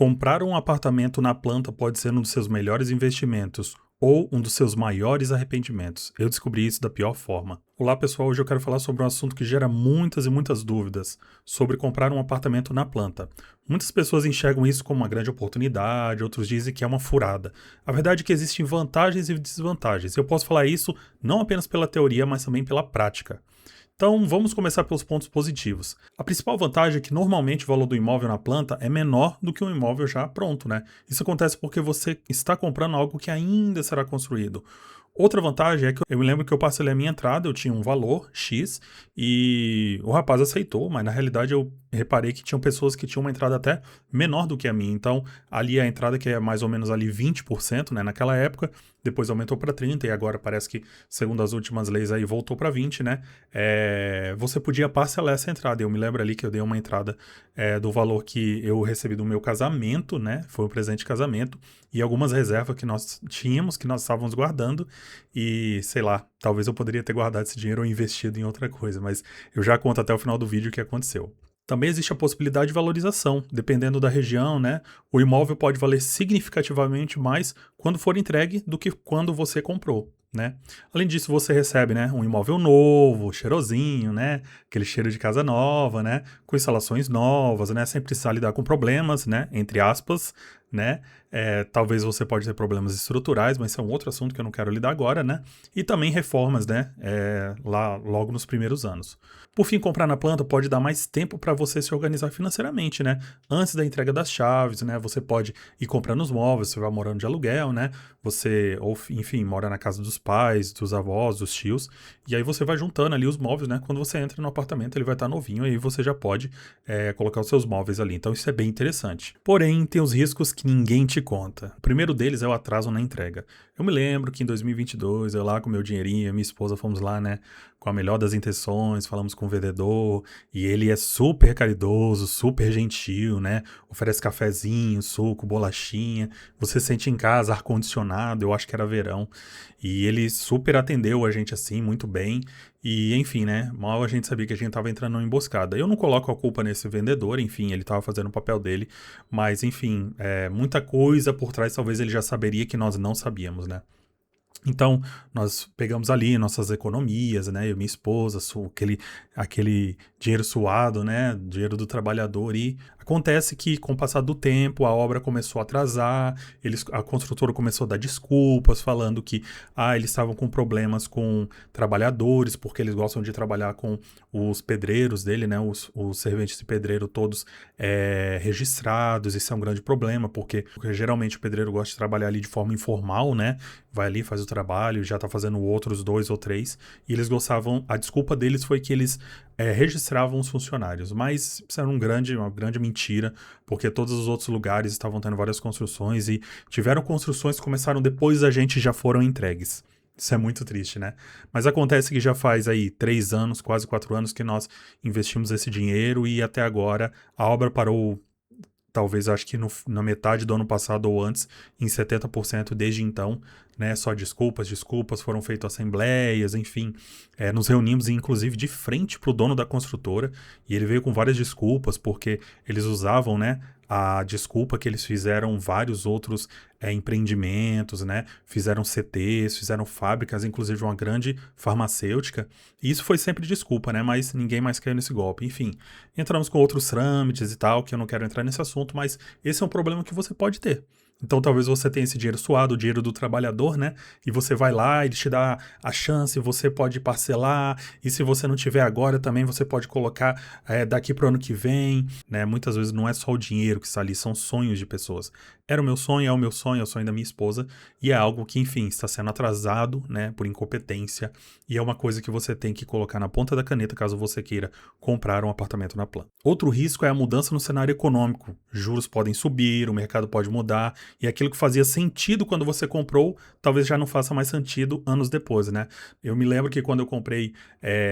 Comprar um apartamento na planta pode ser um dos seus melhores investimentos ou um dos seus maiores arrependimentos. Eu descobri isso da pior forma. Olá pessoal, hoje eu quero falar sobre um assunto que gera muitas e muitas dúvidas sobre comprar um apartamento na planta. Muitas pessoas enxergam isso como uma grande oportunidade, outros dizem que é uma furada. A verdade é que existem vantagens e desvantagens. Eu posso falar isso não apenas pela teoria, mas também pela prática. Então, vamos começar pelos pontos positivos. A principal vantagem é que normalmente o valor do imóvel na planta é menor do que um imóvel já pronto, né? Isso acontece porque você está comprando algo que ainda será construído. Outra vantagem é que eu me lembro que eu parcelei a minha entrada, eu tinha um valor X e o rapaz aceitou, mas na realidade eu reparei que tinham pessoas que tinham uma entrada até menor do que a minha. Então, ali a entrada que é mais ou menos ali 20%, né, naquela época, depois aumentou para 30% e agora parece que, segundo as últimas leis aí, voltou para 20%, né? Você podia parcelar essa entrada. Eu me lembro ali que eu dei uma entrada do valor que eu recebi do meu casamento, né? Foi um presente de casamento e algumas reservas que nós tínhamos, que nós estávamos guardando e, sei lá, talvez eu poderia ter guardado esse dinheiro ou investido em outra coisa, mas eu já conto até o final do vídeo o que aconteceu. Também existe a possibilidade de valorização. Dependendo da região, né, o imóvel pode valer significativamente mais quando for entregue do que quando você comprou, né? Além disso, você recebe, né, um imóvel novo, cheirosinho, né, aquele cheiro de casa nova, né, com instalações novas, né, sem precisar lidar com problemas, né, entre aspas, né? Talvez você pode ter problemas estruturais, mas isso é um outro assunto que eu não quero lidar agora, né? E também reformas, né? Lá logo nos primeiros anos. Por fim, comprar na planta pode dar mais tempo para você se organizar financeiramente, né? Antes da entrega das chaves, né? Você pode ir comprando os móveis, você vai morando de aluguel, né? Você, ou enfim, mora na casa dos pais, dos avós, dos tios, e aí você vai juntando ali os móveis, né? Quando você entra no apartamento, ele vai estar novinho, e aí você já pode colocar os seus móveis ali. Então isso é bem interessante. Porém, tem os riscos que ninguém te conta. O primeiro deles é o atraso na entrega. Eu me lembro que em 2022, eu lá com meu dinheirinho, minha esposa fomos lá, né, com a melhor das intenções, falamos com o vendedor, e ele é super caridoso, super gentil, né, oferece cafezinho, suco, bolachinha, você sente em casa, ar-condicionado, eu acho que era verão, e ele super atendeu a gente assim, muito bem, e enfim, né, mal a gente sabia que a gente estava entrando numa emboscada. Eu não coloco a culpa nesse vendedor, enfim, ele estava fazendo o papel dele, mas enfim, muita coisa por trás talvez ele já saberia que nós não sabíamos, né. Então, nós pegamos ali nossas economias, né, eu e minha esposa, aquele dinheiro suado, né, dinheiro do trabalhador, e acontece que com o passar do tempo a obra começou a atrasar, a construtora começou a dar desculpas, falando que eles estavam com problemas com trabalhadores, porque eles gostam de trabalhar com os pedreiros dele, né, os serventes de pedreiro todos registrados, isso é um grande problema, porque geralmente o pedreiro gosta de trabalhar ali de forma informal, né, vai ali, faz o trabalho, já tá fazendo outros 2 ou 3, e eles gostavam, a desculpa deles foi que eles registravam os funcionários, mas isso era uma grande mentira, porque todos os outros lugares estavam tendo várias construções e tiveram construções que começaram depois da gente e já foram entregues. Isso é muito triste, né? Mas acontece que já faz aí 3 anos, quase 4 anos que nós investimos esse dinheiro e até agora a obra parou. Talvez acho que na metade do ano passado ou antes, em 70% desde então, né? Só desculpas, foram feitas assembleias, enfim. Nos reunimos, inclusive, de frente para o dono da construtora, e ele veio com várias desculpas, porque eles usavam, né, a desculpa que eles fizeram vários outros empreendimentos, né? Fizeram CTs, fizeram fábricas, inclusive uma grande farmacêutica. E isso foi sempre desculpa, né? Mas ninguém mais caiu nesse golpe. Enfim, entramos com outros trâmites e tal, que eu não quero entrar nesse assunto, mas esse é um problema que você pode ter. Então talvez você tenha esse dinheiro suado, o dinheiro do trabalhador, né? E você vai lá, ele te dá a chance, você pode parcelar, e se você não tiver agora também você pode colocar daqui para o ano que vem, né? Muitas vezes não é só o dinheiro que está ali, são sonhos de pessoas. Era o meu sonho, é o meu sonho, é o sonho da minha esposa, e é algo que, enfim, está sendo atrasado, né, por incompetência, e é uma coisa que você tem que colocar na ponta da caneta caso você queira comprar um apartamento na planta. Outro risco é a mudança no cenário econômico. Juros podem subir, o mercado pode mudar, e aquilo que fazia sentido quando você comprou, talvez já não faça mais sentido anos depois, né? Eu me lembro que quando eu comprei,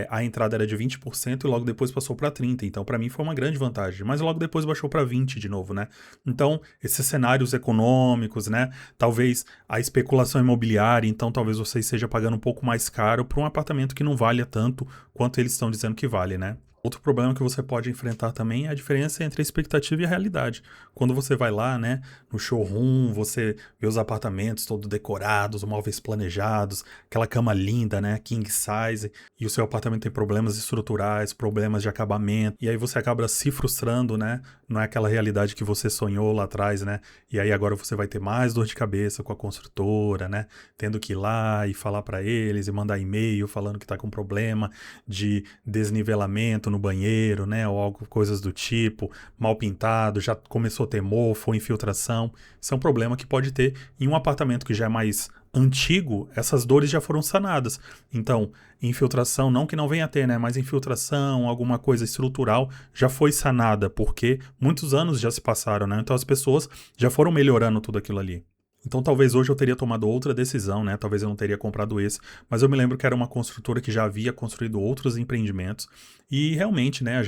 a entrada era de 20% e logo depois passou para 30%, então para mim foi uma grande vantagem, mas logo depois baixou para 20% de novo, né? Então, esses cenários econômicos, né? Talvez a especulação imobiliária, então talvez você esteja pagando um pouco mais caro por um apartamento que não valha tanto quanto eles estão dizendo que vale, né? Outro problema que você pode enfrentar também é a diferença entre a expectativa e a realidade. Quando você vai lá, né, no showroom, você vê os apartamentos todos decorados, móveis planejados, aquela cama linda, né, king size, e o seu apartamento tem problemas estruturais, problemas de acabamento, e aí você acaba se frustrando, né, não é aquela realidade que você sonhou lá atrás, né, e aí agora você vai ter mais dor de cabeça com a construtora, né, tendo que ir lá e falar para eles e mandar e-mail falando que tá com problema de desnivelamento no banheiro, né, ou algo, coisas do tipo, mal pintado, já começou a ter mofo, infiltração. Isso é um problema que pode ter em um apartamento que já é mais antigo, essas dores já foram sanadas. Então, infiltração, não que não venha a ter, né, mas infiltração, alguma coisa estrutural já foi sanada, porque muitos anos já se passaram, né, então as pessoas já foram melhorando tudo aquilo ali. Então talvez hoje eu teria tomado outra decisão, né? Talvez eu não teria comprado esse, mas eu me lembro que era uma construtora que já havia construído outros empreendimentos e realmente, né,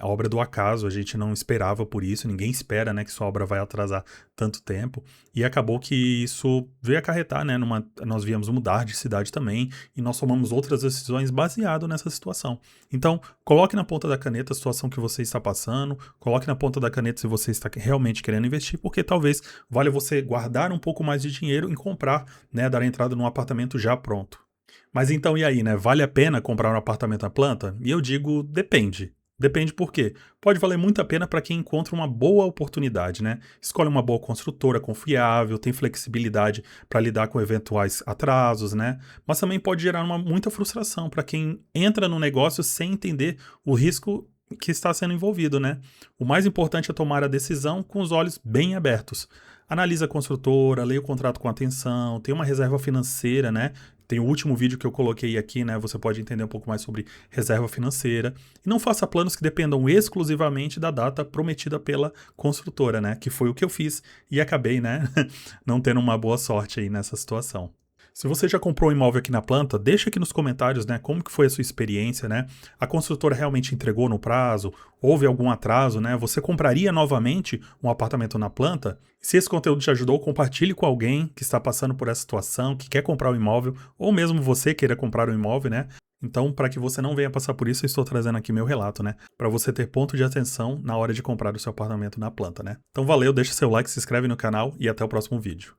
a obra do acaso, a gente não esperava por isso, ninguém espera, né, que sua obra vai atrasar tanto tempo, e acabou que isso veio acarretar, né, nós viemos mudar de cidade também, e nós tomamos outras decisões baseado nessa situação. Então, coloque na ponta da caneta a situação que você está passando, coloque na ponta da caneta se você está realmente querendo investir, porque talvez valha você guardar um pouco mais de dinheiro e comprar, né, dar entrada num apartamento já pronto. Mas então e aí, né? Vale a pena comprar um apartamento à planta? E eu digo, depende. Depende por quê? Pode valer muito a pena para quem encontra uma boa oportunidade, né? Escolhe uma boa construtora confiável, tem flexibilidade para lidar com eventuais atrasos, né? Mas também pode gerar muita frustração para quem entra no negócio sem entender o risco que está sendo envolvido, né? O mais importante é tomar a decisão com os olhos bem abertos. Analisa a construtora, leia o contrato com atenção, tem uma reserva financeira, né? Tem o último vídeo que eu coloquei aqui, né? Você pode entender um pouco mais sobre reserva financeira. E não faça planos que dependam exclusivamente da data prometida pela construtora, né? Que foi o que eu fiz e acabei, né? não tendo uma boa sorte aí nessa situação. Se você já comprou um imóvel aqui na planta, deixa aqui nos comentários, né, como que foi a sua experiência, né? A construtora realmente entregou no prazo? Houve algum atraso, né? Você compraria novamente um apartamento na planta? Se esse conteúdo te ajudou, compartilhe com alguém que está passando por essa situação, que quer comprar um imóvel, ou mesmo você queira comprar um imóvel, né? Então, para que você não venha passar por isso, eu estou trazendo aqui meu relato, né? Para você ter ponto de atenção na hora de comprar o seu apartamento na planta, né? Então, valeu, deixa seu like, se inscreve no canal e até o próximo vídeo.